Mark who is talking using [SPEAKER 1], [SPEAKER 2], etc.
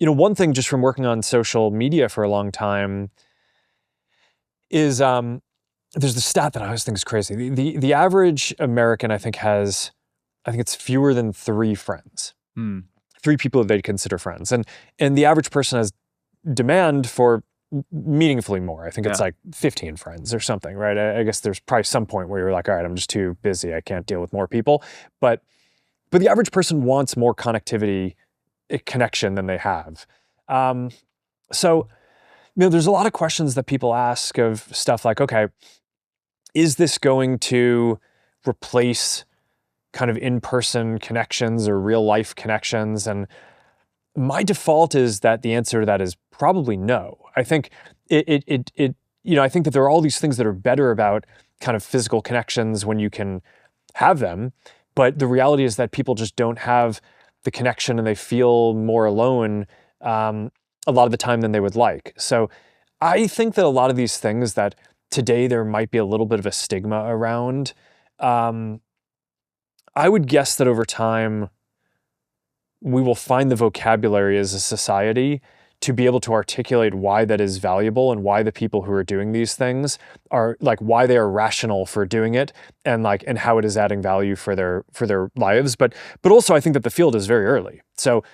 [SPEAKER 1] one thing just from working on social media for a long time is there's the stat that I always think is crazy. The average American, I think it's fewer than 3 friends. 3 people that they'd consider friends. And the average person has demand for meaningfully more. I think it's like 15 friends or something, right? I guess there's probably some point where you're like, all right, I'm just too busy. I can't deal with more people. But the average person wants more connection than they have. So, there's a lot of questions that people ask of stuff like, okay, is this going to replace kind of in-person connections or real life connections? And my default is that the answer to that is probably no. I think I think that there are all these things that are better about kind of physical connections when you can have them, but the reality is that people just don't have the connection and they feel more alone a lot of the time than they would like. So I think that a lot of these things that today there might be a little bit of a stigma around, I would guess that over time we will find the vocabulary as a society to be able to articulate why that is valuable and why the people who are doing these things are like, why they are rational for doing it and how it is adding value for their lives. But also I think that the field is very early. So